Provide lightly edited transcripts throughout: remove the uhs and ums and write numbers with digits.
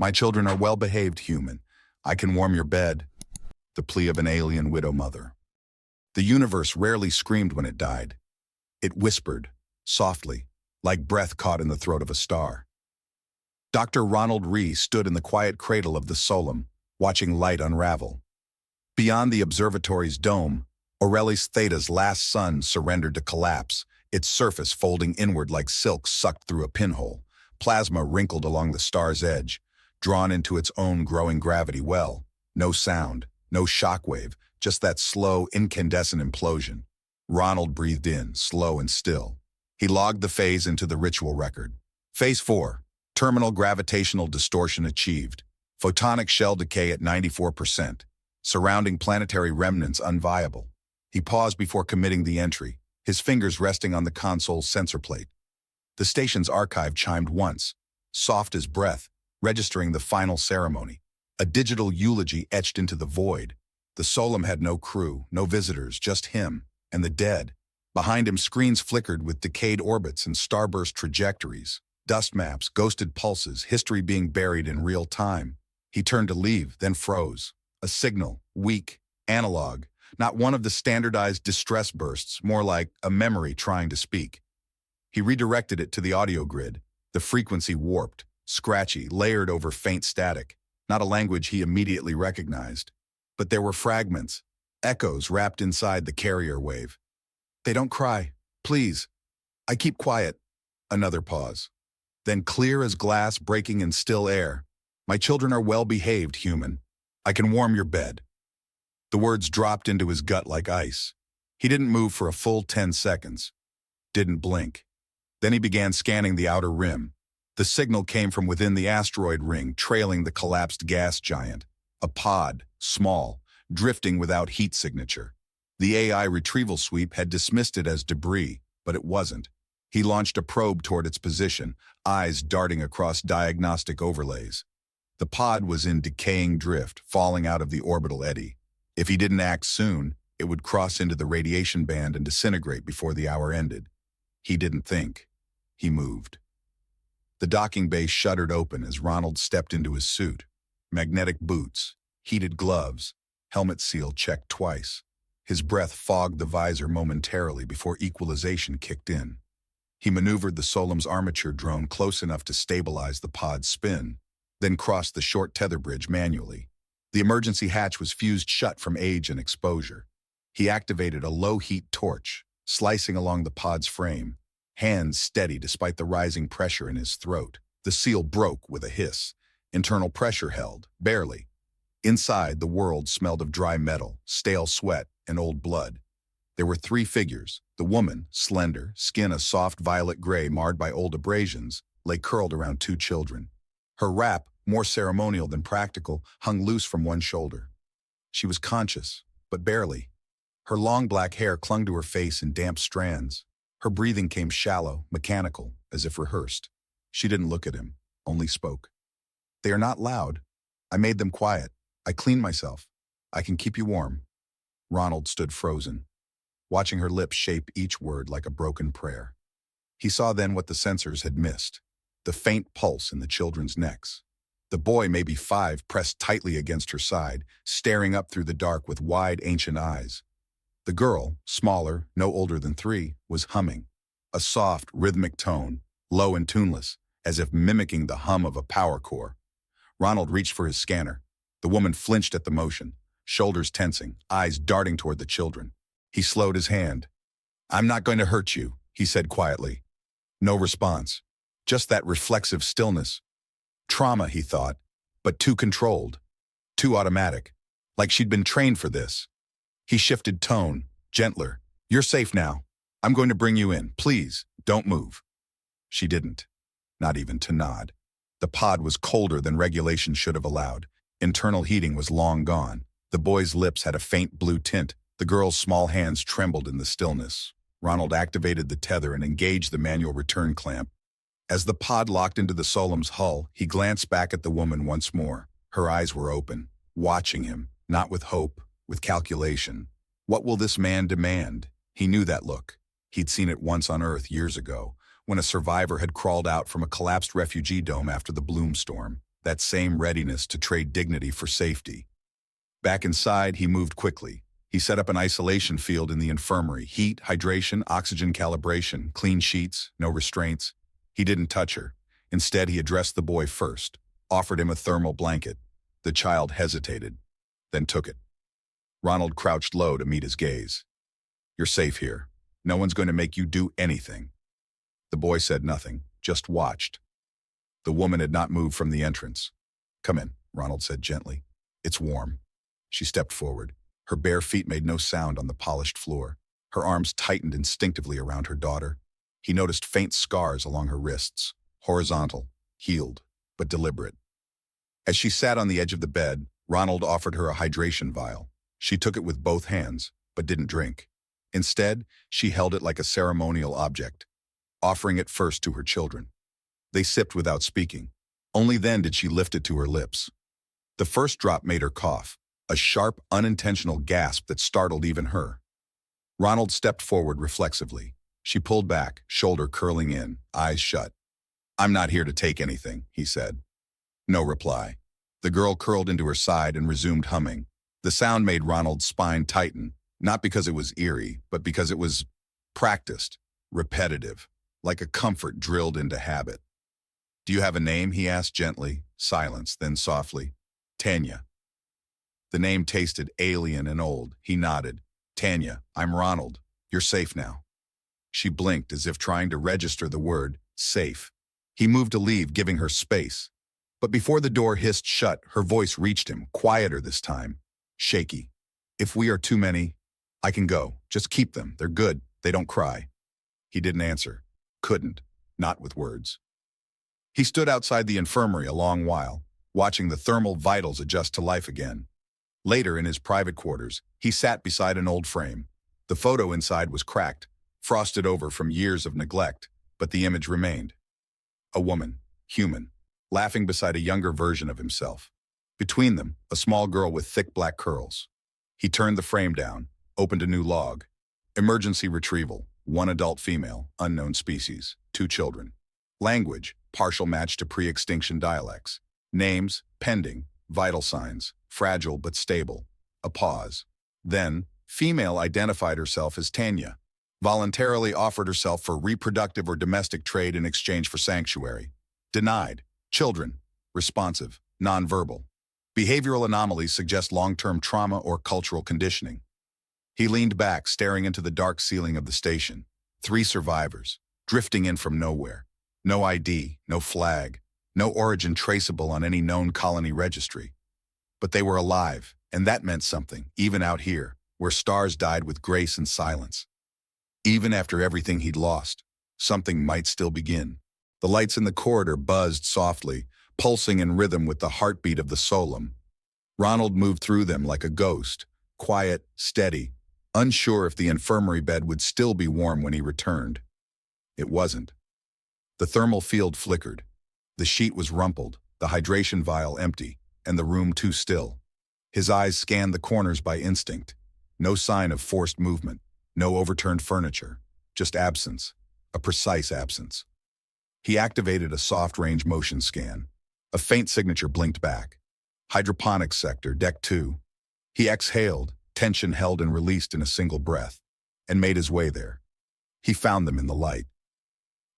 My children are well-behaved, human. I can warm your bed. The plea of an alien widow mother. The universe rarely screamed when it died. It whispered, softly, like breath caught in the throat of a star. Dr. Ronald Rhee stood in the quiet cradle of the Solum, watching light unravel. Beyond the observatory's dome, Aurelius Theta's last sun surrendered to collapse, its surface folding inward like silk sucked through a pinhole, plasma wrinkled along the star's edge, drawn into its own growing gravity well. No sound, no shockwave, just that slow, incandescent implosion. Ronald breathed in, slow and still. He logged the phase into the ritual record. Phase 4, terminal gravitational distortion achieved. Photonic shell decay at 94%. Surrounding planetary remnants unviable. He paused before committing the entry, his fingers resting on the console's sensor plate. The station's archive chimed once, soft as breath, registering the final ceremony. A digital eulogy etched into the void. The Solum had no crew, no visitors, just him and the dead. Behind him, screens flickered with decayed orbits and starburst trajectories, dust maps, ghosted pulses, history being buried in real time. He turned to leave, then froze. A signal, weak, analog, not one of the standardized distress bursts, more like a memory trying to speak. He redirected it to the audio grid, the frequency warped, scratchy, layered over faint static, not a language he immediately recognized. But there were fragments, echoes wrapped inside the carrier wave. They don't cry, please. I keep quiet. Another pause. Then clear as glass breaking in still air. My children are well-behaved, human. I can warm your bed. The words dropped into his gut like ice. He didn't move for a full 10 seconds. Didn't blink. Then he began scanning the outer rim. The signal came from within the asteroid ring, trailing the collapsed gas giant. A pod, small, drifting without heat signature. The AI retrieval sweep had dismissed it as debris, but it wasn't. He launched a probe toward its position, eyes darting across diagnostic overlays. The pod was in decaying drift, falling out of the orbital eddy. If he didn't act soon, it would cross into the radiation band and disintegrate before the hour ended. He didn't think. He moved. The docking bay shuddered open as Ronald stepped into his suit. Magnetic boots, heated gloves, helmet seal checked twice. His breath fogged the visor momentarily before equalization kicked in. He maneuvered the Solum's armature drone close enough to stabilize the pod's spin, then crossed the short tether bridge manually. The emergency hatch was fused shut from age and exposure. He activated a low-heat torch, slicing along the pod's frame, hands steady despite the rising pressure in his throat. The seal broke with a hiss. Internal pressure held, barely. Inside, the world smelled of dry metal, stale sweat, and old blood. There were 3 figures. The woman, slender, skin a soft violet gray marred by old abrasions, lay curled around 2 children. Her wrap, more ceremonial than practical, hung loose from one shoulder. She was conscious, but barely. Her long black hair clung to her face in damp strands. Her breathing came shallow, mechanical, as if rehearsed. She didn't look at him, only spoke. They are not loud. I made them quiet. I cleaned myself. I can keep you warm. Ronald stood frozen, watching her lips shape each word like a broken prayer. He saw then what the sensors had missed, the faint pulse in the children's necks. The boy, maybe 5, pressed tightly against her side, staring up through the dark with wide, ancient eyes. The girl, smaller, no older than 3, was humming, a soft, rhythmic tone, low and tuneless, as if mimicking the hum of a power core. Ronald reached for his scanner. The woman flinched at the motion, shoulders tensing, eyes darting toward the children. He slowed his hand. "I'm not going to hurt you," he said quietly. No response, just that reflexive stillness. Trauma, he thought, but too controlled, too automatic, like she'd been trained for this. He shifted tone, gentler. "You're safe now. I'm going to bring you in. Please, don't move." She didn't, not even to nod. The pod was colder than regulation should have allowed. Internal heating was long gone. The boy's lips had a faint blue tint. The girl's small hands trembled in the stillness. Ronald activated the tether and engaged the manual return clamp. As the pod locked into the Solum's hull, he glanced back at the woman once more. Her eyes were open, watching him, not with hope, with calculation. What will this man demand? He knew that look. He'd seen it once on Earth years ago, when a survivor had crawled out from a collapsed refugee dome after the Bloom storm. that same readiness to trade dignity for safety. Back inside, he moved quickly. He set up an isolation field in the infirmary. Heat, hydration, oxygen calibration, clean sheets, no restraints. He didn't touch her. Instead, he addressed the boy first, offered him a thermal blanket. The child hesitated, then took it. Ronald crouched low to meet his gaze. "You're safe here. No one's going to make you do anything." The boy said nothing, just watched. The woman had not moved from the entrance. "Come in," Ronald said gently. "It's warm." She stepped forward. Her bare feet made no sound on the polished floor. Her arms tightened instinctively around her daughter. He noticed faint scars along her wrists, horizontal, healed, but deliberate. As she sat on the edge of the bed, Ronald offered her a hydration vial. She took it with both hands, but didn't drink. Instead, she held it like a ceremonial object, offering it first to her children. They sipped without speaking. Only then did she lift it to her lips. The first drop made her cough, a sharp, unintentional gasp that startled even her. Ronald stepped forward reflexively. She pulled back, shoulder curling in, eyes shut. "I'm not here to take anything," he said. No reply. The girl curled into her side and resumed humming. The sound made Ronald's spine tighten, not because it was eerie, but because it was practiced, repetitive, like a comfort drilled into habit. "Do you have a name?" he asked gently. Silence, then softly. "Tanya." The name tasted alien and old. He nodded. "Tanya, I'm Ronald. You're safe now." She blinked as if trying to register the word, safe. He moved to leave, giving her space. But before the door hissed shut, her voice reached him, quieter this time, shaky. "If we are too many, I can go. Just keep them. They're good. They don't cry." He didn't answer. Couldn't. Not with words. He stood outside the infirmary a long while, watching the thermal vitals adjust to life again. Later, in his private quarters, he sat beside an old frame. The photo inside was cracked, frosted over from years of neglect, but the image remained. A woman, human, laughing beside a younger version of himself. Between them, a small girl with thick black curls. He turned the frame down, opened a new log. Emergency retrieval, 1 adult female, unknown species, 2 children. Language, partial match to pre-extinction dialects. Names, pending, vital signs, fragile but stable. A pause. Then, female identified herself as Tanya. Voluntarily offered herself for reproductive or domestic trade in exchange for sanctuary. Denied. Children. Responsive. Nonverbal. Behavioral anomalies suggest long-term trauma or cultural conditioning. He leaned back, staring into the dark ceiling of the station. 3 survivors, drifting in from nowhere. No ID, no flag, no origin traceable on any known colony registry. But they were alive, and that meant something, even out here, where stars died with grace and silence. Even after everything he'd lost, something might still begin. The lights in the corridor buzzed softly, pulsing in rhythm with the heartbeat of the solemn. Ronald moved through them like a ghost, quiet, steady, unsure if the infirmary bed would still be warm when he returned. It wasn't. The thermal field flickered. The sheet was rumpled, the hydration vial empty, and the room too still. His eyes scanned the corners by instinct. No sign of forced movement, no overturned furniture, just absence, a precise absence. He activated a soft range motion scan. A faint signature blinked back. Hydroponics sector, deck 2. He exhaled, tension held and released in a single breath, and made his way there. He found them in the light.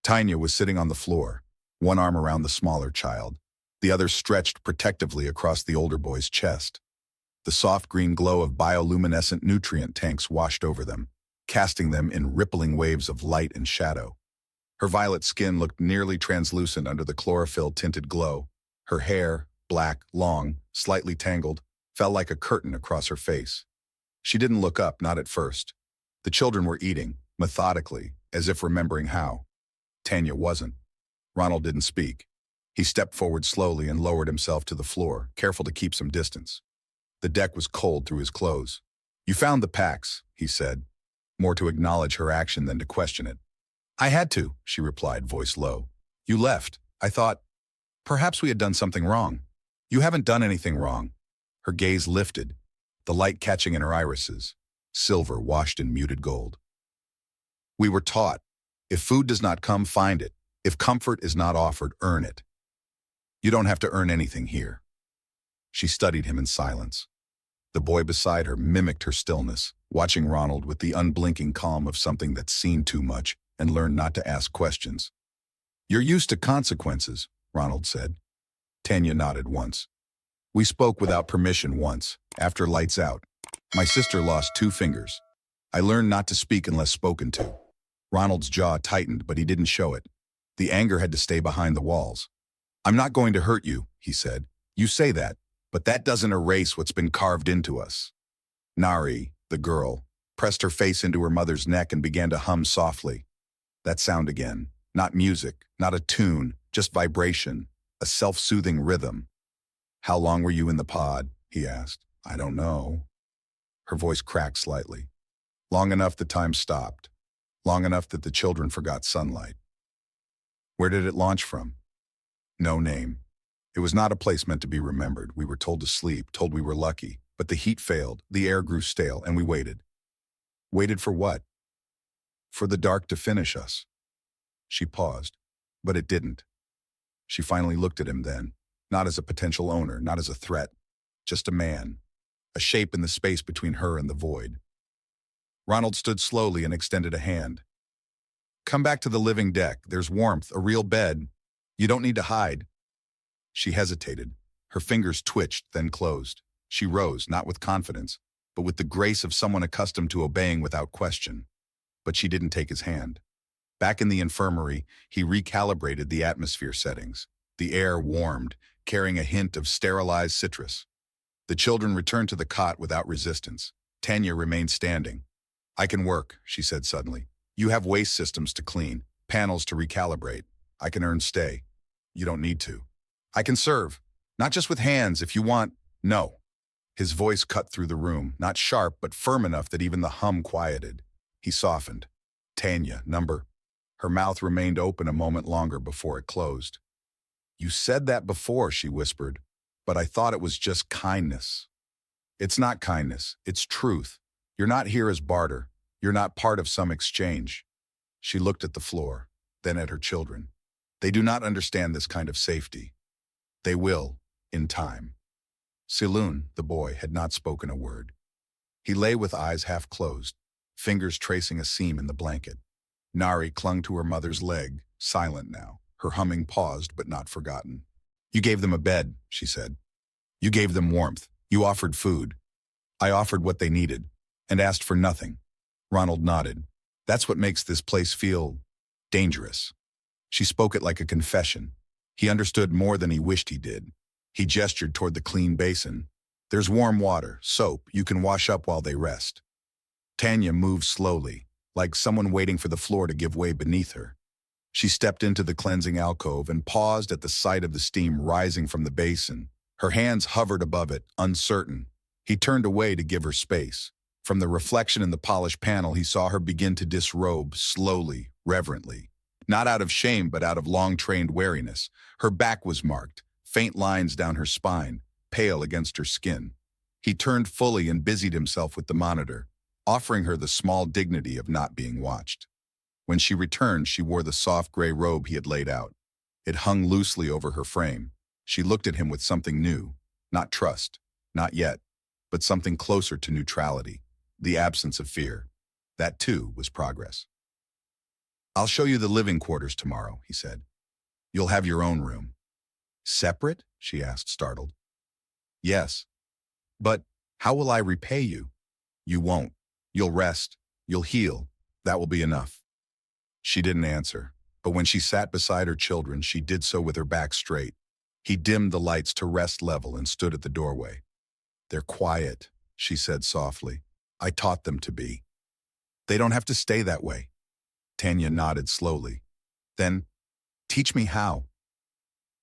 Tanya was sitting on the floor, one arm around the smaller child, the other stretched protectively across the older boy's chest. The soft green glow of bioluminescent nutrient tanks washed over them, casting them in rippling waves of light and shadow. Her violet skin looked nearly translucent under the chlorophyll-tinted glow. Her hair, black, long, slightly tangled, fell like a curtain across her face. She didn't look up, not at first. The children were eating, methodically, as if remembering how. Tanya wasn't. Ronald didn't speak. He stepped forward slowly and lowered himself to the floor, careful to keep some distance. The deck was cold through his clothes. "You found the packs," he said, more to acknowledge her action than to question it. "I had to," she replied, voice low. "You left. I thought, perhaps we had done something wrong." "You haven't done anything wrong." Her gaze lifted, the light catching in her irises, silver washed in muted gold. "We were taught, if food does not come, find it. If comfort is not offered, earn it." You don't have to earn anything here. She studied him in silence. The boy beside her mimicked her stillness, watching Ronald with the unblinking calm of something that's seen too much and learned not to ask questions. You're used to consequences, Ronald said. Tanya nodded once. We spoke without permission once, after lights out. My sister lost 2 fingers. I learned not to speak unless spoken to. Ronald's jaw tightened, but he didn't show it. The anger had to stay behind the walls. I'm not going to hurt you, he said. You say that, but that doesn't erase what's been carved into us. Nari, the girl, pressed her face into her mother's neck and began to hum softly. That sound again. Not music, not a tune, just vibration, a self-soothing rhythm. How long were you in the pod? He asked. I don't know. Her voice cracked slightly. Long enough the time stopped. Long enough that the children forgot sunlight. Where did it launch from? No name. It was not a place meant to be remembered. We were told to sleep, told we were lucky, but the heat failed, the air grew stale, and we waited. Waited for what? For the dark to finish us. She paused, but it didn't. She finally looked at him then, not as a potential owner, not as a threat, just a man, a shape in the space between her and the void. Ronald stood slowly and extended a hand. Come back to the living deck. There's warmth, a real bed. You don't need to hide. She hesitated. Her fingers twitched, then closed. She rose, not with confidence, but with the grace of someone accustomed to obeying without question. But she didn't take his hand. Back in the infirmary, he recalibrated the atmosphere settings. The air warmed, carrying a hint of sterilized citrus. The children returned to the cot without resistance. Tanya remained standing. I can work, she said suddenly. You have waste systems to clean, panels to recalibrate. I can earn stay. You don't need to. I can serve, not just with hands if you want. No. His voice cut through the room, not sharp but firm enough that even the hum quieted. He softened. Tanya, number. Her mouth remained open a moment longer before it closed. You said that before, she whispered, but I thought it was just kindness. It's not kindness, it's truth. You're not here as barter. You're not part of some exchange. She looked at the floor, then at her children. They do not understand this kind of safety. They will, in time. Siloon, the boy, had not spoken a word. He lay with eyes half closed, fingers tracing a seam in the blanket. Nari clung to her mother's leg, silent now. Her humming paused, but not forgotten. You gave them a bed, she said. You gave them warmth. You offered food. I offered what they needed, and asked for nothing. Ronald nodded. That's what makes this place feel dangerous. She spoke it like a confession. He understood more than he wished he did. He gestured toward the clean basin. There's warm water, soap, you can wash up while they rest. Tanya moved slowly, like someone waiting for the floor to give way beneath her. She stepped into the cleansing alcove and paused at the sight of the steam rising from the basin. Her hands hovered above it, uncertain. He turned away to give her space. From the reflection in the polished panel, he saw her begin to disrobe, slowly, reverently. Not out of shame, but out of long-trained wariness. Her back was marked, faint lines down her spine, pale against her skin. He turned fully and busied himself with the monitor, offering her the small dignity of not being watched. When she returned, she wore the soft gray robe he had laid out. It hung loosely over her frame. She looked at him with something new, not trust, not yet, but something closer to neutrality, the absence of fear. That, too, was progress. I'll show you the living quarters tomorrow, he said. You'll have your own room. Separate? She asked, startled. Yes. But how will I repay you? You won't. You'll rest. You'll heal. That will be enough. She didn't answer, but when she sat beside her children, she did so with her back straight. He dimmed the lights to rest level and stood at the doorway. They're quiet, she said softly. I taught them to be. They don't have to stay that way. Tanya nodded slowly. Then, teach me how.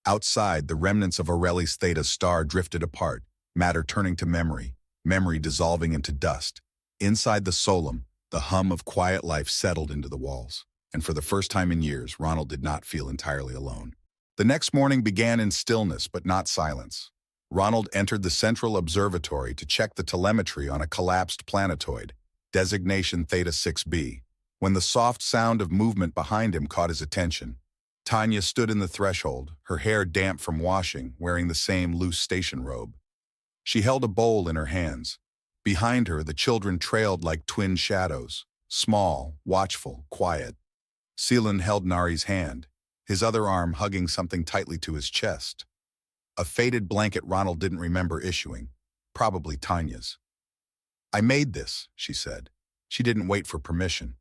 Outside, the remnants of Aureli's Theta star drifted apart, matter turning to memory, memory dissolving into dust. Inside the solum, the hum of quiet life settled into the walls. And for the first time in years, Ronald did not feel entirely alone. The next morning began in stillness, but not silence. Ronald entered the central observatory to check the telemetry on a collapsed planetoid, designation Theta 6b, when the soft sound of movement behind him caught his attention. Tanya stood in the threshold, her hair damp from washing, wearing the same loose station robe. She held a bowl in her hands. Behind her, the children trailed like twin shadows, small, watchful, quiet. Seelan held Nari's hand, his other arm hugging something tightly to his chest. A faded blanket Ronald didn't remember issuing, probably Tanya's. "I made this," she said. She didn't wait for permission.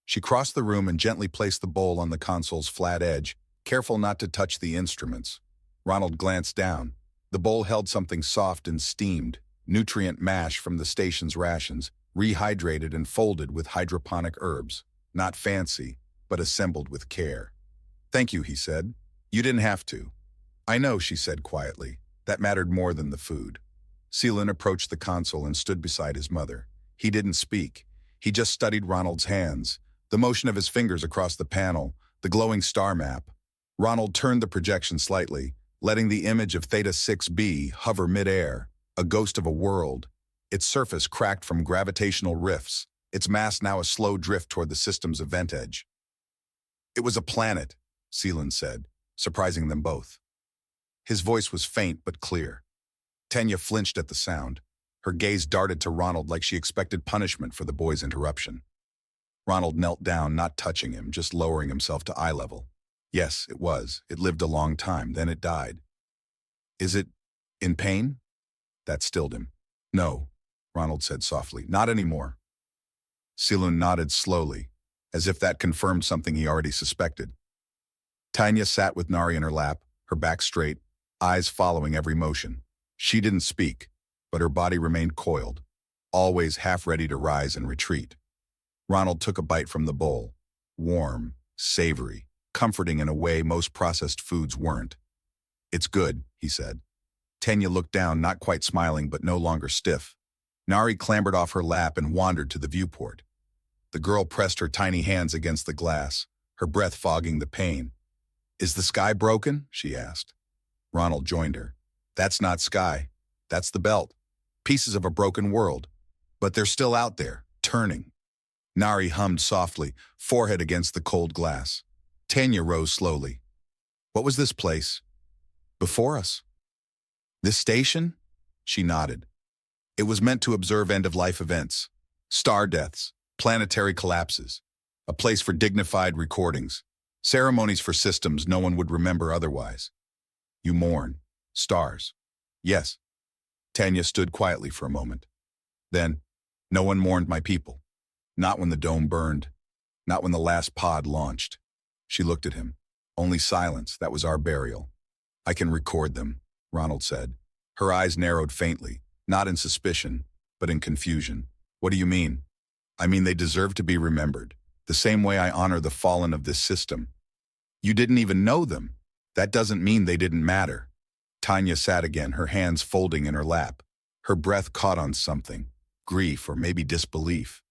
She crossed the room and gently placed the bowl on the console's flat edge, careful not to touch the instruments. Ronald glanced down. The bowl held something soft and steamed, nutrient mash from the station's rations, rehydrated and folded with hydroponic herbs. Not fancy, but assembled with care. "Thank you," he said. "You didn't have to." "I know," she said quietly. That mattered more than the food. Seelan approached the console and stood beside his mother. He didn't speak. He just studied Ronald's hands, the motion of his fingers across the panel, the glowing star map. Ronald turned the projection slightly, letting the image of Theta 6b hover midair, a ghost of a world. Its surface cracked from gravitational rifts, its mass now a slow drift toward the system's event edge. "It was a planet," Seelan said, surprising them both. His voice was faint but clear. Tanya flinched at the sound. Her gaze darted to Ronald like she expected punishment for the boy's interruption. Ronald knelt down, not touching him, just lowering himself to eye level. "Yes, it was. It lived a long time, then it died." "Is it in pain?" That stilled him. "No," Ronald said softly. "Not anymore." Seelan nodded slowly, as if that confirmed something he already suspected. Tanya sat with Nari in her lap, her back straight, eyes following every motion. She didn't speak, but her body remained coiled, always half ready to rise and retreat. Ronald took a bite from the bowl. Warm, savory, comforting in a way most processed foods weren't. "It's good," he said. Tanya looked down, not quite smiling, but no longer stiff. Nari clambered off her lap and wandered to the viewport. The girl pressed her tiny hands against the glass, her breath fogging the pain. "Is the sky broken?" she asked. Ronald joined her. "That's not sky. That's the belt. Pieces of a broken world. But they're still out there, turning." Nari hummed softly, forehead against the cold glass. Tanya rose slowly. "What was this place?" "Before us." "This station?" She nodded. "It was meant to observe end-of-life events. Star deaths, planetary collapses. A place for dignified recordings. Ceremonies for systems no one would remember otherwise. You mourn. Stars." "Yes." Tanya stood quietly for a moment. Then, "No one mourned my people. Not when the dome burned. Not when the last pod launched." She looked at him. "Only silence. That was our burial." "I can record them," Ronald said. Her eyes narrowed faintly, not in suspicion, but in confusion. "What do you mean?" "I mean they deserve to be remembered, the same way I honor the fallen of this system." "You didn't even know them. That doesn't mean they didn't matter." Tanya sat again, her hands folding in her lap. Her breath caught on something, grief or maybe disbelief.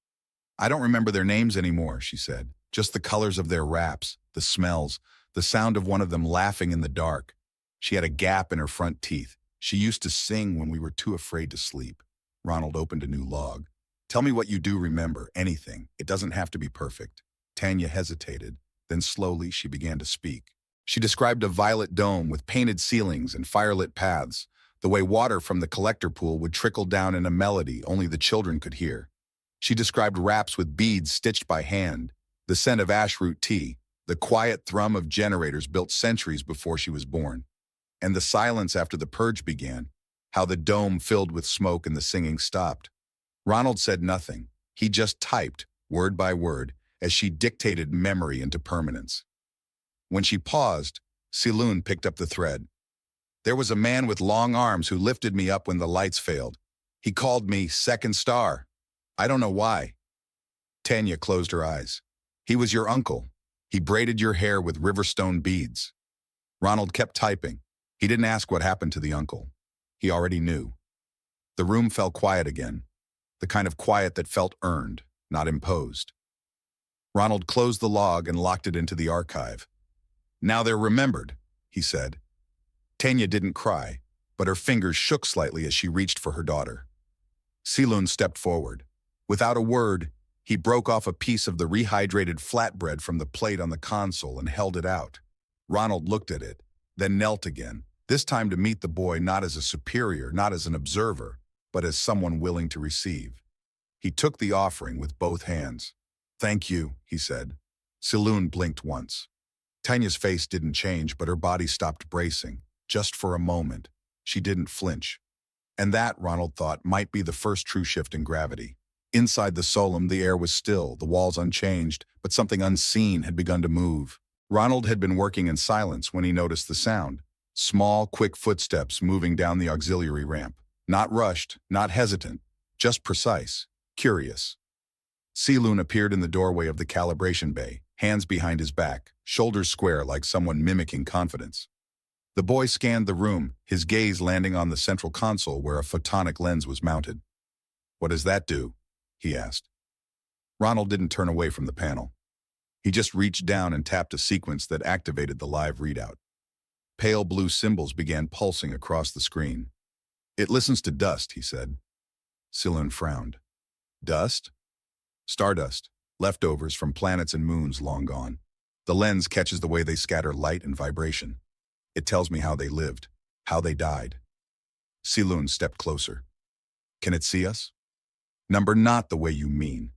"I don't remember their names anymore," she said. "Just the colors of their wraps, the smells, the sound of one of them laughing in the dark. She had a gap in her front teeth. She used to sing when we were too afraid to sleep." Ronald opened a new log. "Tell me what you do remember, anything. It doesn't have to be perfect." Tanya hesitated. Then slowly she began to speak. She described a violet dome with painted ceilings and firelit paths, the way water from the collector pool would trickle down in a melody only the children could hear. She described wraps with beads stitched by hand, the scent of ashroot tea, the quiet thrum of generators built centuries before she was born, and the silence after the purge began, how the dome filled with smoke and the singing stopped. Ronald said nothing. He just typed, word by word, as she dictated memory into permanence. When she paused, Seelan picked up the thread. "There was a man with long arms who lifted me up when the lights failed. He called me Second Star. I don't know why." Tanya closed her eyes. "He was your uncle. He braided your hair with riverstone beads." Ronald kept typing. He didn't ask what happened to the uncle. He already knew. The room fell quiet again, the kind of quiet that felt earned, not imposed. Ronald closed the log and locked it into the archive. "Now they're remembered," he said. Tanya didn't cry, but her fingers shook slightly as she reached for her daughter. Seelan stepped forward. Without a word, he broke off a piece of the rehydrated flatbread from the plate on the console and held it out. Ronald looked at it, then knelt again, this time to meet the boy not as a superior, not as an observer, but as someone willing to receive. He took the offering with both hands. "Thank you," he said. Saloon blinked once. Tanya's face didn't change, but her body stopped bracing, just for a moment. She didn't flinch. And that, Ronald thought, might be the first true shift in gravity. Inside the solemn, the air was still, the walls unchanged, but something unseen had begun to move. Ronald had been working in silence when he noticed the sound. Small, quick footsteps moving down the auxiliary ramp. Not rushed, not hesitant, just precise, curious. Saloon appeared in the doorway of the calibration bay, hands behind his back, shoulders square like someone mimicking confidence. The boy scanned the room, his gaze landing on the central console where a photonic lens was mounted. "What does that do?" he asked. Ronald didn't turn away from the panel. He just reached down and tapped a sequence that activated the live readout. Pale blue symbols began pulsing across the screen. "It listens to dust," he said. Saloon frowned. "Dust?" "Stardust, leftovers from planets and moons long gone. The lens catches the way they scatter light and vibration. It tells me how they lived, how they died." Saloon stepped closer. "Can it see us?" "Number, not the way you mean.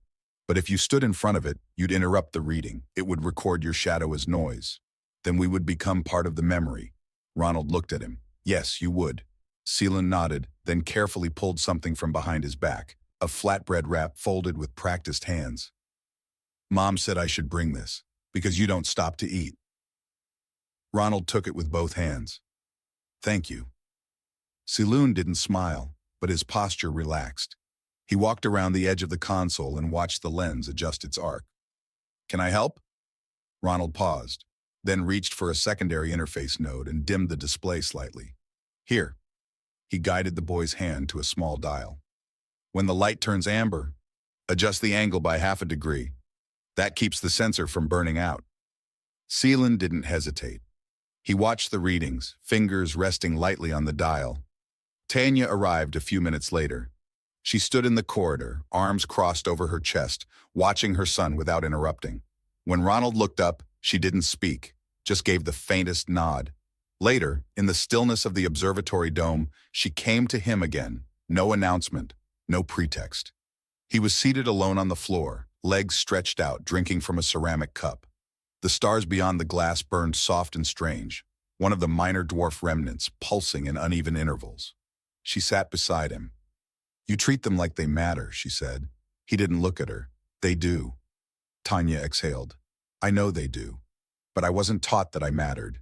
But if you stood in front of it, you'd interrupt the reading. It would record your shadow as noise. Then we would become part of the memory." Ronald looked at him. "Yes, you would." Saloon nodded, then carefully pulled something from behind his back, a flatbread wrap folded with practiced hands. "Mom said I should bring this, because you don't stop to eat." Ronald took it with both hands. "Thank you." Saloon didn't smile, but his posture relaxed. He walked around the edge of the console and watched the lens adjust its arc. "Can I help?" Ronald paused, then reached for a secondary interface node and dimmed the display slightly. "Here." He guided the boy's hand to a small dial. "When the light turns amber, adjust the angle by 1/2 degree. That keeps the sensor from burning out." Seelan didn't hesitate. He watched the readings, fingers resting lightly on the dial. Tanya arrived a few minutes later. She stood in the corridor, arms crossed over her chest, watching her son without interrupting. When Ronald looked up, she didn't speak, just gave the faintest nod. Later, in the stillness of the observatory dome, she came to him again. No announcement, no pretext. He was seated alone on the floor, legs stretched out, drinking from a ceramic cup. The stars beyond the glass burned soft and strange, one of the minor dwarf remnants pulsing in uneven intervals. She sat beside him. "You treat them like they matter," she said. He didn't look at her. "They do." Tanya exhaled. "I know they do. But I wasn't taught that I mattered.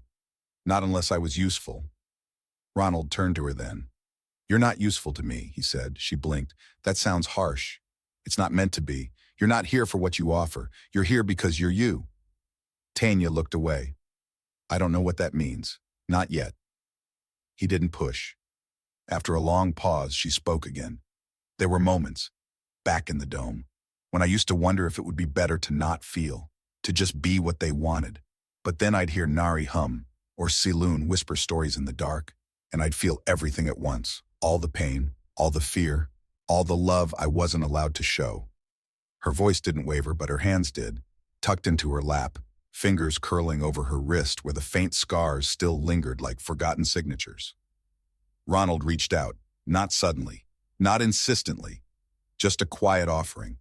Not unless I was useful." Ronald turned to her then. "You're not useful to me," he said. She blinked. "That sounds harsh. It's not meant to be. You're not here for what you offer. You're here because you're you." Tanya looked away. "I don't know what that means. Not yet." He didn't push. After a long pause, she spoke again. "There were moments, back in the dome, when I used to wonder if it would be better to not feel, to just be what they wanted. But then I'd hear Nari hum, or Saloon whisper stories in the dark, and I'd feel everything at once, all the pain, all the fear, all the love I wasn't allowed to show." Her voice didn't waver, but her hands did, tucked into her lap, fingers curling over her wrist where the faint scars still lingered like forgotten signatures. Ronald reached out, not suddenly, not insistently, just a quiet offering.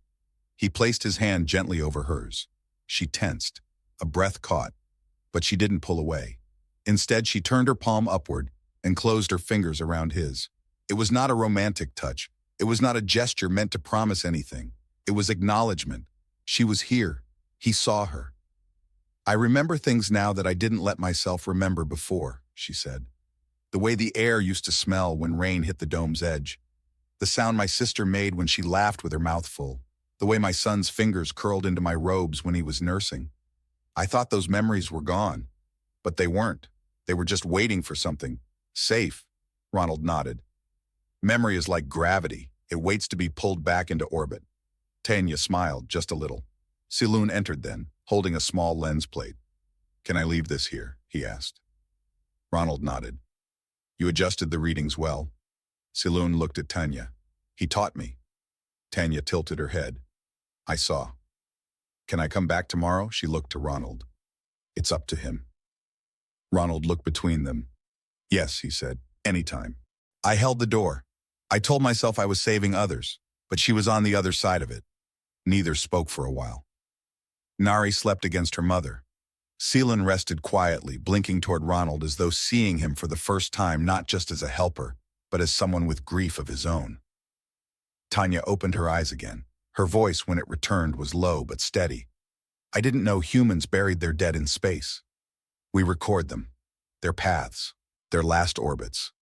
He placed his hand gently over hers. She tensed, a breath caught, but she didn't pull away. Instead, she turned her palm upward and closed her fingers around his. It was not a romantic touch. It was not a gesture meant to promise anything. It was acknowledgement. She was here. He saw her. "I remember things now that I didn't let myself remember before," she said. "The way the air used to smell when rain hit the dome's edge. The sound my sister made when she laughed with her mouth full. The way my son's fingers curled into my robes when he was nursing. I thought those memories were gone, but they weren't. They were just waiting for something. Safe." Ronald nodded. "Memory is like gravity. It waits to be pulled back into orbit." Tanya smiled just a little. Saloon entered then, holding a small lens plate. "Can I leave this here?" he asked. Ronald nodded. "You adjusted the readings well." Saloon looked at Tanya. "He taught me." Tanya tilted her head. "I saw." "Can I come back tomorrow?" She looked to Ronald. "It's up to him." Ronald looked between them. Yes, he said, anytime. I held the door. I told myself I was saving others, but she was on the other side of it. Neither spoke for a while. Nari slept against her mother. Seelan rested quietly, blinking toward Ronald as though seeing him for the first time not just as a helper, but as someone with grief of his own. Tanya opened her eyes again. Her voice, when it returned, was low but steady. I didn't know humans buried their dead in space. We record them, their paths, their last orbits.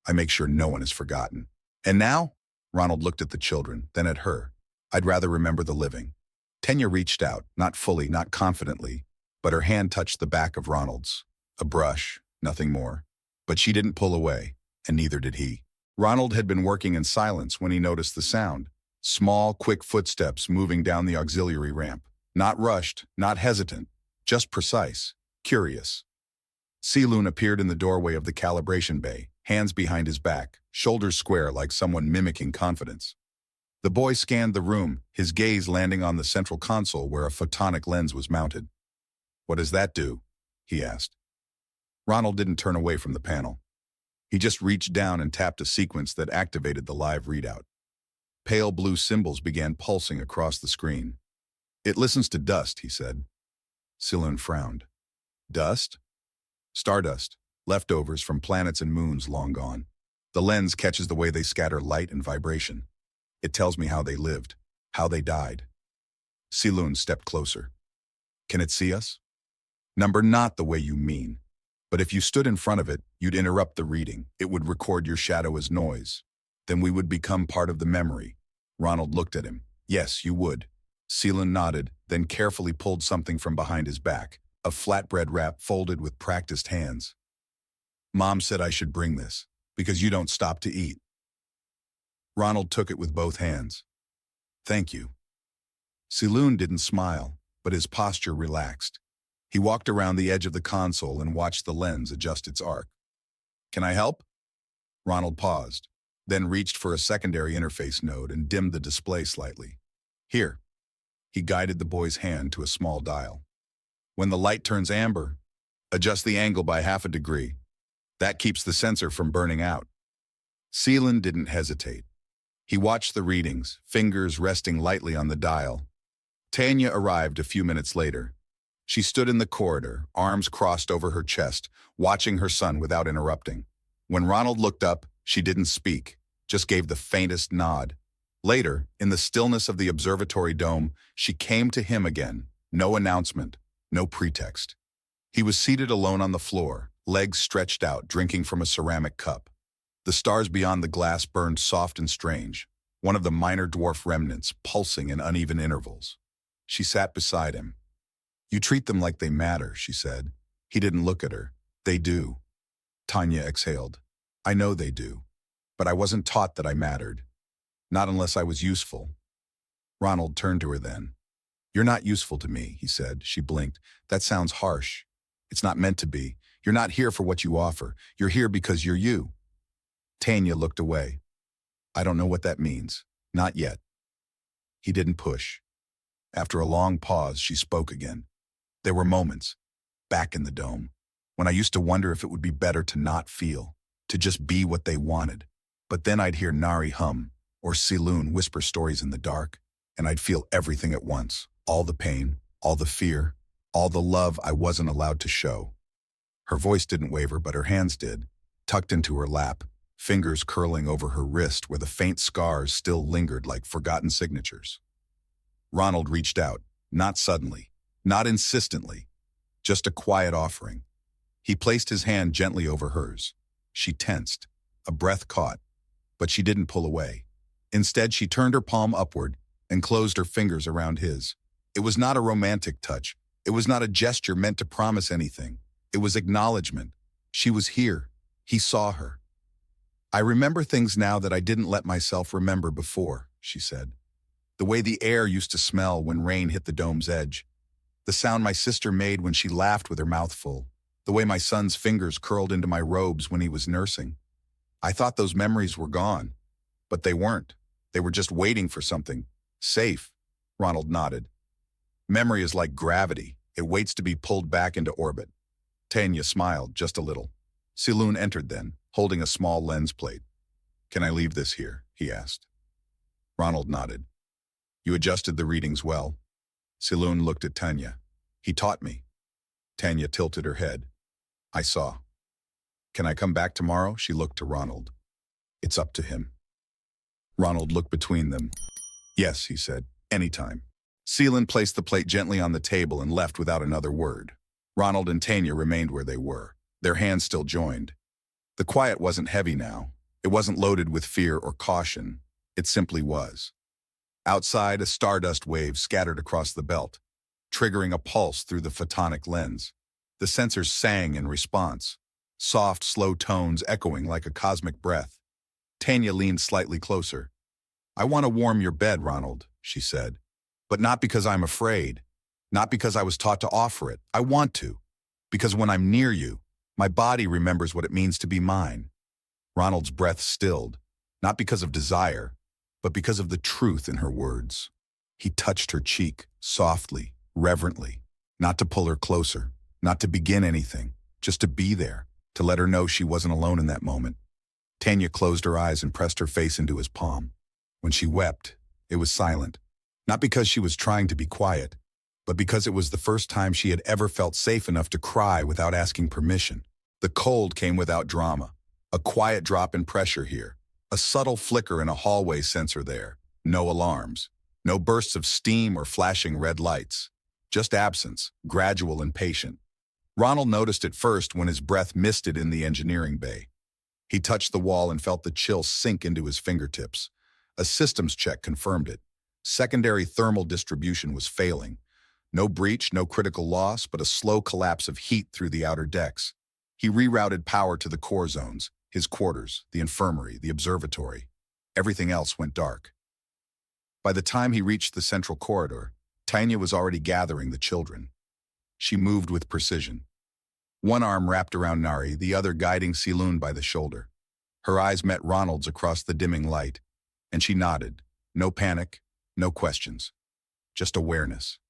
I make sure no one is forgotten. And now? Ronald looked at the children, then at her. I'd rather remember the living. Tanya reached out, not fully, not confidently, but her hand touched the back of Ronald's. A brush, nothing more. But she didn't pull away, and neither did he. Ronald had been working in silence when he noticed the sound. Small, quick footsteps moving down the auxiliary ramp. Not rushed, not hesitant, just precise, curious. Seelan appeared in the doorway of the calibration bay, hands behind his back, shoulders square like someone mimicking confidence. The boy scanned the room, his gaze landing on the central console where a photonic lens was mounted. What does that do? He asked. Ronald didn't turn away from the panel. He just reached down and tapped a sequence that activated the live readout. Pale blue symbols began pulsing across the screen. It listens to dust, he said. Seelan frowned. Dust? Stardust, leftovers from planets and moons long gone. The lens catches the way they scatter light and vibration. It tells me how they lived, how they died. Seelan stepped closer. Can it see us? Number, not the way you mean. But if you stood in front of it, you'd interrupt the reading. It would record your shadow as noise. Then we would become part of the memory. Ronald looked at him. Yes, you would. Seelan nodded, then carefully pulled something from behind his back, a flatbread wrap folded with practiced hands. Mom said I should bring this, because you don't stop to eat. Ronald took it with both hands. Thank you. Seelan didn't smile, but his posture relaxed. He walked around the edge of the console and watched the lens adjust its arc. Can I help? Ronald paused, then reached for a secondary interface node and dimmed the display slightly. Here. He guided the boy's hand to a small dial. When the light turns amber, adjust the angle by 1/2 degree. That keeps the sensor from burning out. Seelan didn't hesitate. He watched the readings, fingers resting lightly on the dial. Tanya arrived a few minutes later. She stood in the corridor, arms crossed over her chest, watching her son without interrupting. When Ronald looked up, she didn't speak, just gave the faintest nod. Later, in the stillness of the observatory dome, she came to him again. No announcement, no pretext. He was seated alone on the floor, legs stretched out, drinking from a ceramic cup. The stars beyond the glass burned soft and strange, one of the minor dwarf remnants pulsing in uneven intervals. She sat beside him. You treat them like they matter, she said. He didn't look at her. They do. Tanya exhaled. I know they do. But I wasn't taught that I mattered. Not unless I was useful. Ronald turned to her then. You're not useful to me, he said. She blinked. That sounds harsh. It's not meant to be. You're not here for what you offer. You're here because you're you. Tanya looked away. I don't know what that means. Not yet. He didn't push. After a long pause, she spoke again. There were moments, back in the dome, when I used to wonder if it would be better to not feel, to just be what they wanted. But then I'd hear Nari hum, or Seelan whisper stories in the dark, and I'd feel everything at once. All the pain, all the fear, all the love I wasn't allowed to show. Her voice didn't waver, but her hands did, tucked into her lap, fingers curling over her wrist where the faint scars still lingered like forgotten signatures. Ronald reached out, not suddenly, not insistently, just a quiet offering. He placed his hand gently over hers. She tensed, a breath caught, but she didn't pull away. Instead, she turned her palm upward and closed her fingers around his. It was not a romantic touch. It was not a gesture meant to promise anything. It was acknowledgement. She was here. He saw her. I remember things now that I didn't let myself remember before, she said. The way the air used to smell when rain hit the dome's edge. The sound my sister made when she laughed with her mouth full. The way my son's fingers curled into my robes when he was nursing. I thought those memories were gone, but they weren't. They were just waiting for something. Safe, Ronald nodded. Memory is like gravity. It waits to be pulled back into orbit. Tanya smiled just a little. Siloon entered then, holding a small lens plate. "Can I leave this here?" he asked. Ronald nodded. "You adjusted the readings well." Siloon looked at Tanya. "He taught me." Tanya tilted her head. "I saw." "Can I come back tomorrow?" She looked to Ronald. "It's up to him." Ronald looked between them. "Yes," he said, "anytime." Seelan placed the plate gently on the table and left without another word. Ronald and Tanya remained where they were, their hands still joined. The quiet wasn't heavy now. It wasn't loaded with fear or caution. It simply was. Outside, a stardust wave scattered across the belt, triggering a pulse through the photonic lens. The sensors sang in response, soft, slow tones echoing like a cosmic breath. Tanya leaned slightly closer. "I want to warm your bed, Ronald," she said. "But not because I'm afraid. Not because I was taught to offer it. I want to. Because when I'm near you, my body remembers what it means to be mine." Ronald's breath stilled, not because of desire, but because of the truth in her words. He touched her cheek, softly, reverently, not to pull her closer, not to begin anything, just to be there, to let her know she wasn't alone in that moment. Tanya closed her eyes and pressed her face into his palm. When she wept, it was silent, not because she was trying to be quiet, but because it was the first time she had ever felt safe enough to cry without asking permission. The cold came without drama, a quiet drop in pressure here, a subtle flicker in a hallway sensor there, no alarms, no bursts of steam or flashing red lights, just absence, gradual and patient. Ronald noticed it first when his breath misted in the engineering bay. He touched the wall and felt the chill sink into his fingertips. A systems check confirmed it. Secondary thermal distribution was failing. No breach, no critical loss, but a slow collapse of heat through the outer decks. He rerouted power to the core zones, his quarters, the infirmary, the observatory. Everything else went dark. By the time he reached the central corridor, Tanya was already gathering the children. She moved with precision. One arm wrapped around Nari, the other guiding Siloon by the shoulder. Her eyes met Ronald's across the dimming light, and she nodded. No panic, no questions, just awareness.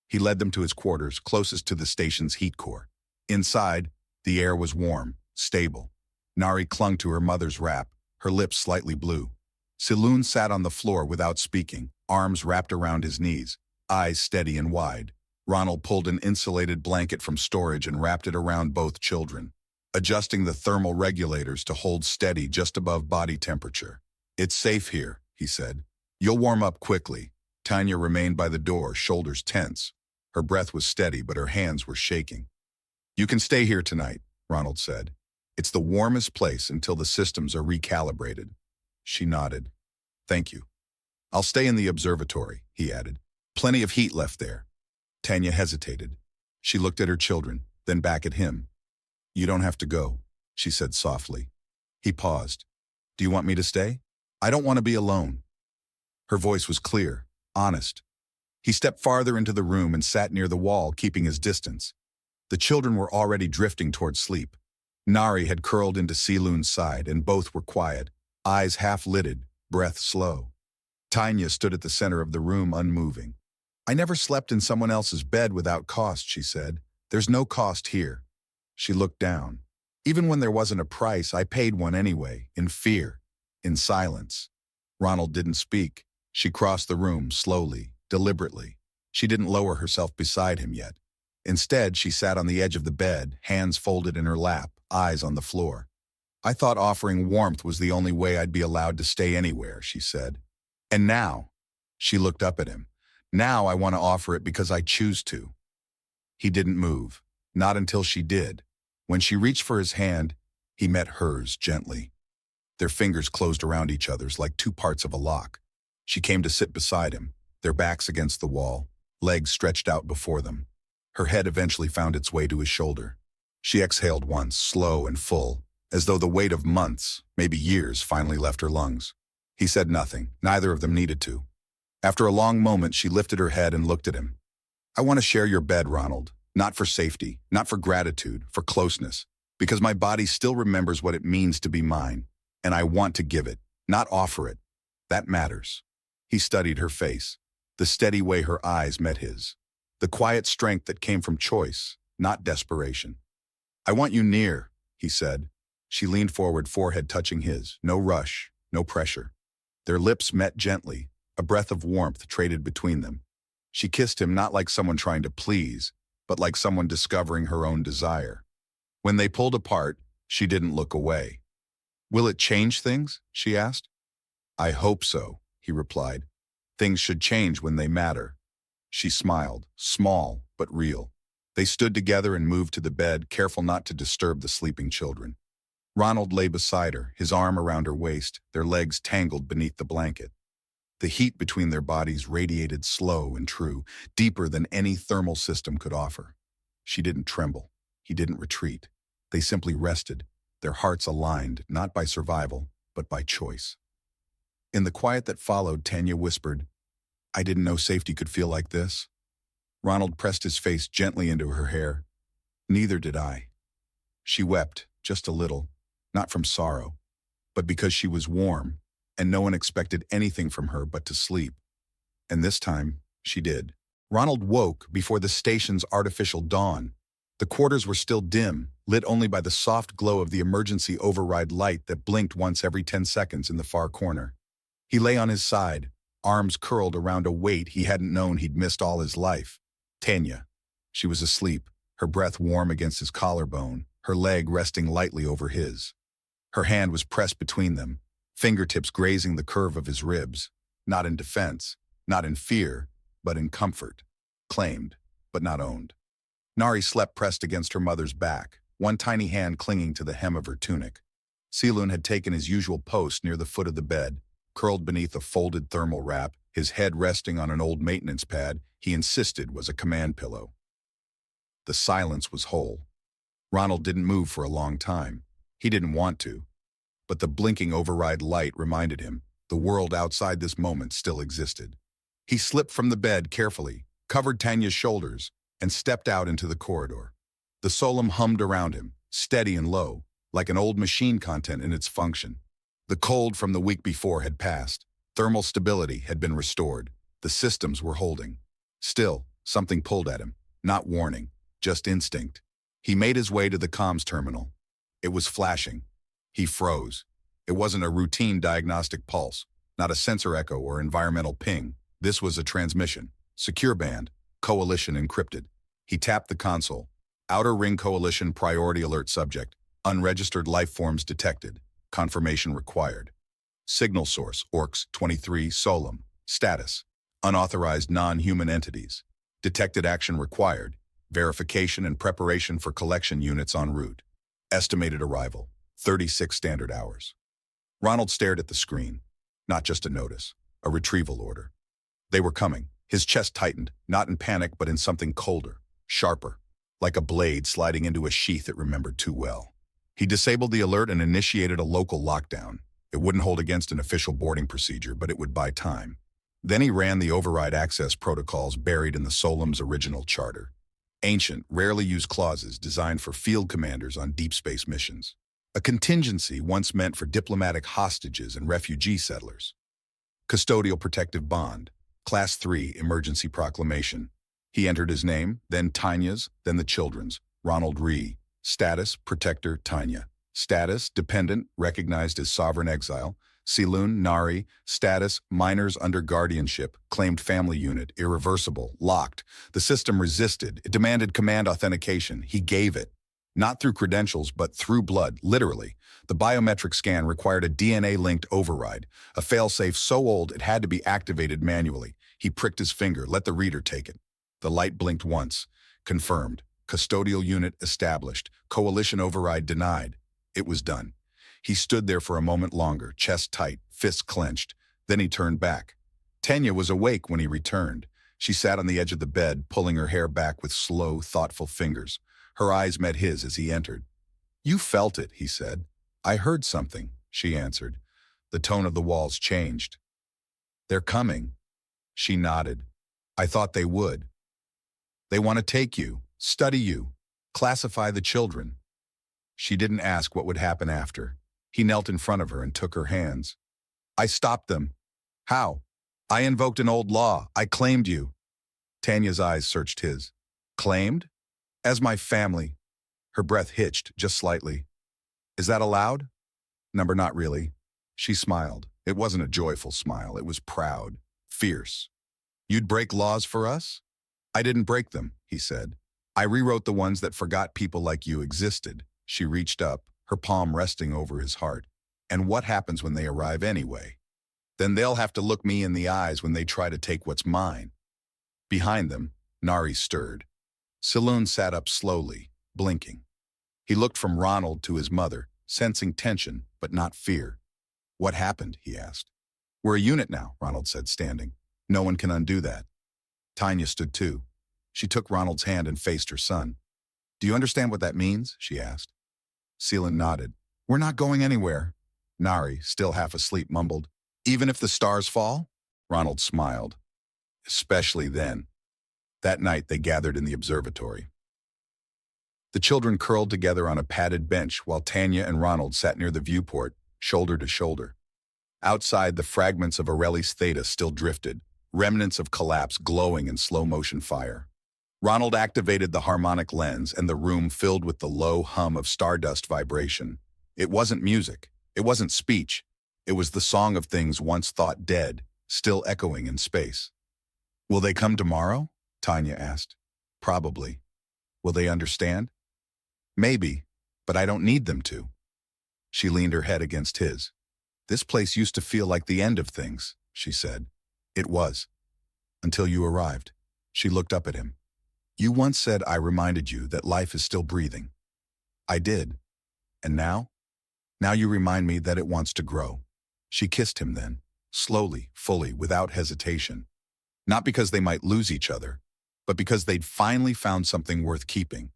He led them to his quarters, closest to the station's heat core. Inside, the air was warm, stable. Nari clung to her mother's wrap, her lips slightly blue. Siloon sat on the floor without speaking, arms wrapped around his knees, eyes steady and wide. Ronald pulled an insulated blanket from storage and wrapped it around both children, adjusting the thermal regulators to hold steady just above body temperature. "It's safe here," he said. "You'll warm up quickly." Tanya remained by the door, shoulders tense. Her breath was steady, but her hands were shaking. "You can stay here tonight," Ronald said. "It's the warmest place until the systems are recalibrated." She nodded. "Thank you." "I'll stay in the observatory," he added. "Plenty of heat left there." Tanya hesitated. She looked at her children, then back at him. "You don't have to go," she said softly. He paused. "Do you want me to stay? I don't want to be alone." Her voice was clear, honest. He stepped farther into the room and sat near the wall, keeping his distance. The children were already drifting toward sleep. Nari had curled into Siloon's side, and both were quiet, eyes half-lidded, breath slow. Tanya stood at the center of the room, unmoving. "I never slept in someone else's bed without cost," she said. "There's no cost here." She looked down. "Even when there wasn't a price, I paid one anyway, in fear, in silence." Ronald didn't speak. She crossed the room, slowly, deliberately. She didn't lower herself beside him yet. Instead, she sat on the edge of the bed, hands folded in her lap, eyes on the floor. "I thought offering warmth was the only way I'd be allowed to stay anywhere," she said. "And now," she looked up at him, "now I want to offer it because I choose to." He didn't move, not until she did. When she reached for his hand, he met hers gently. Their fingers closed around each other's like two parts of a lock. She came to sit beside him, their backs against the wall, legs stretched out before them. Her head eventually found its way to his shoulder. She exhaled once, slow and full, as though the weight of months, maybe years, finally left her lungs. He said nothing. Neither of them needed to. After a long moment, she lifted her head and looked at him. "I want to share your bed, Ronald. Not for safety, not for gratitude, for closeness. Because my body still remembers what it means to be mine. And I want to give it, not offer it. That matters." He studied her face, the steady way her eyes met his, the quiet strength that came from choice, not desperation. I want you near, he said. She leaned forward, forehead touching his. No rush, no pressure. Their lips met gently, a breath of warmth traded between them. She kissed him not like someone trying to please, but like someone discovering her own desire. When they pulled apart, she didn't look away. Will it change things? She asked. I hope so, he replied. Things should change when they matter. She smiled, small but real. They stood together and moved to the bed, careful not to disturb the sleeping children. Ronald lay beside her, his arm around her waist, their legs tangled beneath the blanket. The heat between their bodies radiated slow and true, deeper than any thermal system could offer. She didn't tremble. He didn't retreat. They simply rested, their hearts aligned, not by survival, but by choice. In the quiet that followed, Tanya whispered, I didn't know safety could feel like this. Ronald pressed his face gently into her hair. Neither did I. She wept, just a little, not from sorrow, but because she was warm, and no one expected anything from her but to sleep. And this time, she did. Ronald woke before the station's artificial dawn. The quarters were still dim, lit only by the soft glow of the emergency override light that blinked once every 10 seconds in the far corner. He lay on his side, arms curled around a weight he hadn't known he'd missed all his life. Tanya. She was asleep, her breath warm against his collarbone, her leg resting lightly over his. Her hand was pressed between them, fingertips grazing the curve of his ribs, not in defense, not in fear, but in comfort. Claimed, but not owned. Nari slept pressed against her mother's back, one tiny hand clinging to the hem of her tunic. Silun had taken his usual post near the foot of the bed, curled beneath a folded thermal wrap, his head resting on an old maintenance pad he insisted was a command pillow. The silence was whole. Ronald didn't move for a long time. He didn't want to. But the blinking override light reminded him the world outside this moment still existed. He slipped from the bed carefully, covered Tanya's shoulders, and stepped out into the corridor. The Solum hummed around him, steady and low, like an old machine content in its function. The cold from the week before had passed. Thermal stability had been restored. The systems were holding. Still, something pulled at him, not warning, just instinct. He made his way to the comms terminal. It was flashing. He froze. It wasn't a routine diagnostic pulse, not a sensor echo or environmental ping. This was a transmission, secure band, coalition encrypted. He tapped the console. Outer Ring Coalition priority alert subject. Unregistered life forms detected. Confirmation required. Signal source, orcs 23 Solum. Status. Unauthorized non-human entities. Detected action required. Verification and preparation for collection units en route. Estimated arrival, 36 standard hours. Ronald stared at the screen. Not just a notice, a retrieval order. They were coming. His chest tightened, not in panic but in something colder, sharper, like a blade sliding into a sheath it remembered too well. He disabled the alert and initiated a local lockdown. It wouldn't hold against an official boarding procedure, but it would buy time. Then he ran the override access protocols buried in the Solum's original charter. Ancient, rarely used clauses designed for field commanders on deep space missions. A contingency once meant for diplomatic hostages and refugee settlers. Custodial protective bond. Class 3 emergency proclamation. He entered his name, then Tanya's, then the children's. Ronald Rhee. Status, protector, Tanya. Status, dependent, recognized as sovereign exile. Silun, Nari. Status, minors under guardianship. Claimed family unit, irreversible, locked. The system resisted. It demanded command authentication. He gave it. Not through credentials, but through blood, literally. The biometric scan required a DNA-linked override, a failsafe so old it had to be activated manually. He pricked his finger, let the reader take it. The light blinked once. Confirmed. Custodial unit established. Coalition override denied. It was done. He stood there for a moment longer, chest tight, fists clenched. Then he turned back. Tanya was awake when he returned. She sat on the edge of the bed, pulling her hair back with slow, thoughtful fingers. Her eyes met his as he entered. "You felt it," he said. "I heard something," she answered. The tone of the walls changed. "They're coming." She nodded. "I thought they would. They want to take you, study you, classify the children." She didn't ask what would happen after. He knelt in front of her and took her hands. "I stopped them." "How?" "I invoked an old law. I claimed you." Tanya's eyes searched his. "Claimed?" "As my family." Her breath hitched just slightly. Is that allowed? Number, not really. She smiled. It wasn't a joyful smile. It was proud, fierce. You'd break laws for us? I didn't break them, he said. I rewrote the ones that forgot people like you existed. She reached up, her palm resting over his heart. And what happens when they arrive anyway? Then they'll have to look me in the eyes when they try to take what's mine. Behind them, Nari stirred. Saloon sat up slowly, blinking. He looked from Ronald to his mother, sensing tension, but not fear. What happened? He asked. We're a unit now, Ronald said, standing. No one can undo that. Tanya stood too. She took Ronald's hand and faced her son. Do you understand what that means? She asked. Seelan nodded. We're not going anywhere. Nari, still half asleep, mumbled. Even if the stars fall? Ronald smiled. Especially then. That night they gathered in the observatory. The children curled together on a padded bench while Tanya and Ronald sat near the viewport, shoulder to shoulder. Outside, the fragments of Aureli's Theta still drifted, remnants of collapse glowing in slow-motion fire. Ronald activated the harmonic lens and the room filled with the low hum of stardust vibration. It wasn't music. It wasn't speech. It was the song of things once thought dead, still echoing in space. Will they come tomorrow? Tanya asked. Probably. Will they understand? Maybe, but I don't need them to. She leaned her head against his. This place used to feel like the end of things, she said. It was. Until you arrived. She looked up at him. You once said I reminded you that life is still breathing. I did. And now? Now you remind me that it wants to grow. She kissed him then, slowly, fully, without hesitation. Not because they might lose each other, but because they'd finally found something worth keeping.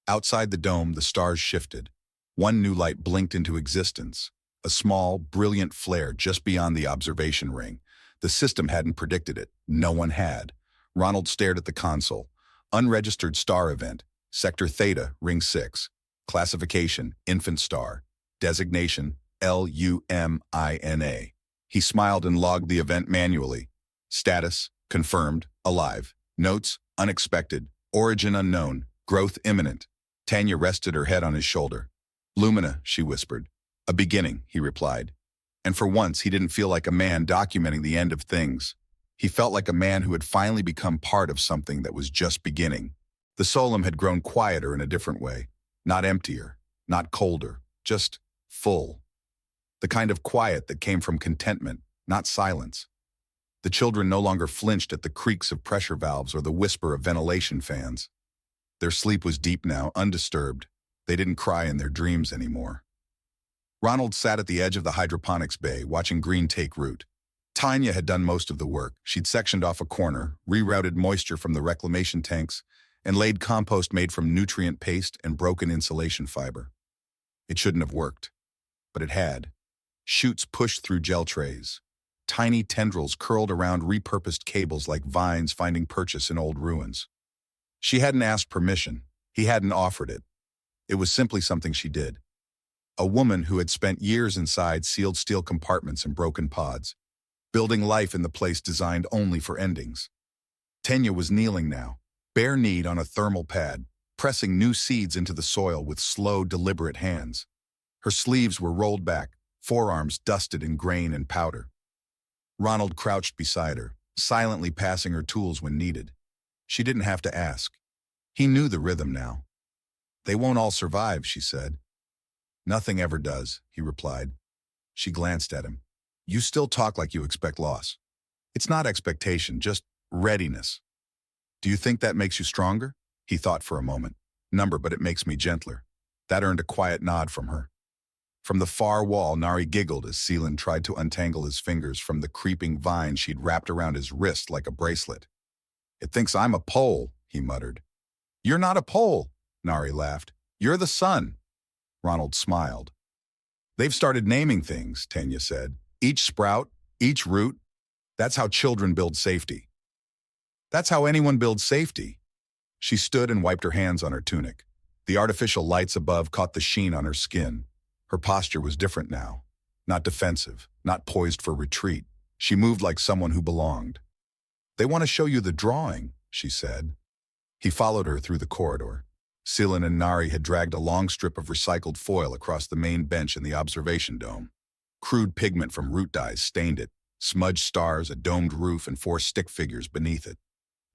Outside the dome, the stars shifted. One new light blinked into existence, a small, brilliant flare just beyond the observation ring. The system hadn't predicted it. No one had. Ronald stared at the console. Unregistered star event, Sector Theta, Ring 6. Classification, Infant Star. Designation, LUMINA. He smiled and logged the event manually. Status, confirmed, alive. Notes, unexpected. Origin unknown. Growth imminent. Tanya rested her head on his shoulder. Lumina, she whispered. A beginning, he replied. And for once, he didn't feel like a man documenting the end of things. He felt like a man who had finally become part of something that was just beginning. The Solum had grown quieter in a different way. Not emptier, not colder, just full. The kind of quiet that came from contentment, not silence. The children no longer flinched at the creaks of pressure valves or the whisper of ventilation fans. Their sleep was deep now, undisturbed. They didn't cry in their dreams anymore. Ronald sat at the edge of the hydroponics bay, watching green take root. Tanya had done most of the work. She'd sectioned off a corner, rerouted moisture from the reclamation tanks, and laid compost made from nutrient paste and broken insulation fiber. It shouldn't have worked, but it had. Shoots pushed through gel trays. Tiny tendrils curled around repurposed cables like vines finding purchase in old ruins. She hadn't asked permission. He hadn't offered it. It was simply something she did. A woman who had spent years inside sealed steel compartments and broken pods, building life in the place designed only for endings. Tanya was kneeling now, bare-kneed on a thermal pad, pressing new seeds into the soil with slow, deliberate hands. Her sleeves were rolled back, forearms dusted in grain and powder. Ronald crouched beside her, silently passing her tools when needed. She didn't have to ask. He knew the rhythm now. They won't all survive, she said. Nothing ever does, he replied. She glanced at him. You still talk like you expect loss. It's not expectation, just readiness. Do you think that makes you stronger? He thought for a moment. Number, but it makes me gentler. That earned a quiet nod from her. From the far wall, Nari giggled as Seelan tried to untangle his fingers from the creeping vine she'd wrapped around his wrist like a bracelet. It thinks I'm a pole, he muttered. You're not a pole, Nari laughed. You're the sun. Ronald smiled. They've started naming things, Tanya said. Each sprout, each root. That's how children build safety. That's how anyone builds safety. She stood and wiped her hands on her tunic. The artificial lights above caught the sheen on her skin. Her posture was different now. Not defensive, not poised for retreat. She moved like someone who belonged. They want to show you the drawing, she said. He followed her through the corridor. Celine and Nari had dragged a long strip of recycled foil across the main bench in the observation dome. Crude pigment from root dyes stained it, smudged stars, a domed roof, and 4 stick figures beneath it.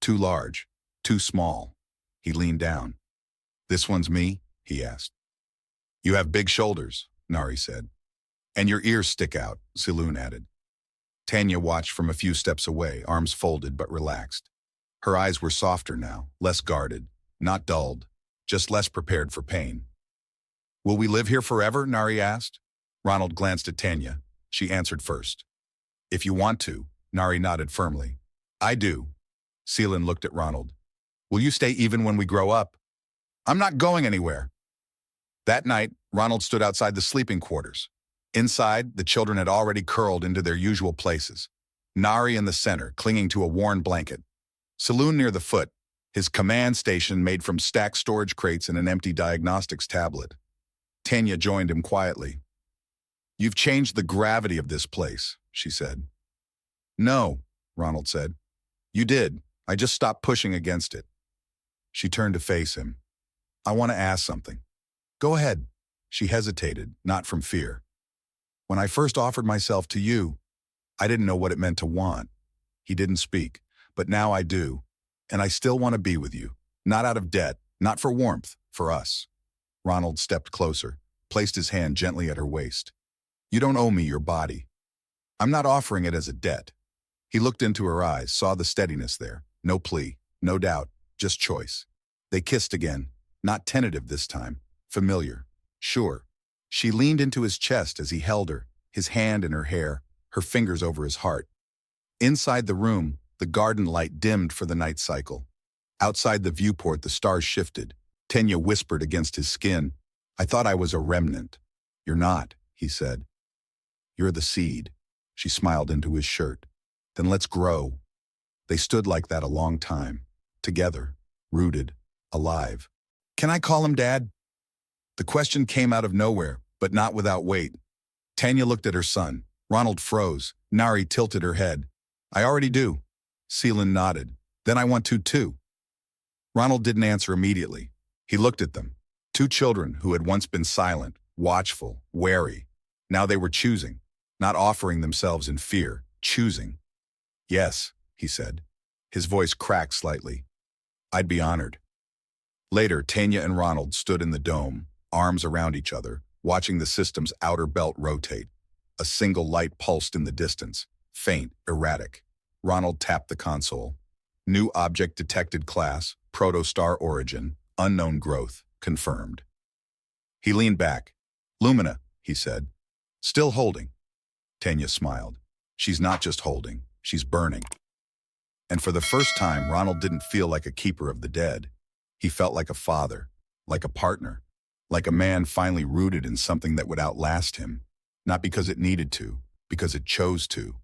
Too large, too small. He leaned down. "This one's me?" he asked. "You have big shoulders," Nari said. "And your ears stick out," Celine added. Tanya watched from a few steps away, arms folded but relaxed. Her eyes were softer now, less guarded, not dulled, just less prepared for pain. "Will we live here forever?" Nari asked. Ronald glanced at Tanya. She answered first. "If you want to," Nari nodded firmly. "I do." Celine looked at Ronald. "Will you stay even when we grow up?" "I'm not going anywhere." That night, Ronald stood outside the sleeping quarters. Inside, the children had already curled into their usual places. Nari in the center, clinging to a worn blanket. Saloon near the foot, his command station made from stacked storage crates and an empty diagnostics tablet. Tanya joined him quietly. "You've changed the gravity of this place," she said. "No," Ronald said. "You did. I just stopped pushing against it." She turned to face him. "I want to ask something." "Go ahead." She hesitated, not from fear. "When I first offered myself to you, I didn't know what it meant to want." He didn't speak, "But now I do. And I still want to be with you. Not out of debt, not for warmth, for us." Ronald stepped closer, placed his hand gently at her waist. "You don't owe me your body. I'm not offering it as a debt." He looked into her eyes, saw the steadiness there. No plea, no doubt, just choice. They kissed again, not tentative this time, familiar, sure. She leaned into his chest as he held her, his hand in her hair, her fingers over his heart. Inside the room, the garden light dimmed for the night cycle. Outside the viewport, the stars shifted. Tanya whispered against his skin, "I thought I was a remnant." "You're not," he said. "You're the seed." She smiled into his shirt. "Then let's grow." They stood like that a long time, together, rooted, alive. "Can I call him Dad?" The question came out of nowhere, but not without weight. Tanya looked at her son. Ronald froze. Nari tilted her head. "I already do." Celine nodded. "Then I want to too." Ronald didn't answer immediately. He looked at them. 2 children who had once been silent, watchful, wary. Now they were choosing, not offering themselves in fear, choosing. "Yes," he said. His voice cracked slightly. "I'd be honored." Later, Tanya and Ronald stood in the dome, arms around each other, watching the system's outer belt rotate. A single light pulsed in the distance, faint, erratic. Ronald tapped the console. "New object detected, class, protostar origin, unknown growth, confirmed." He leaned back. "Lumina," he said. "Still holding." Tanya smiled. "She's not just holding, she's burning." And for the first time, Ronald didn't feel like a keeper of the dead. He felt like a father, like a partner, like a man finally rooted in something that would outlast him, not because it needed to, because it chose to.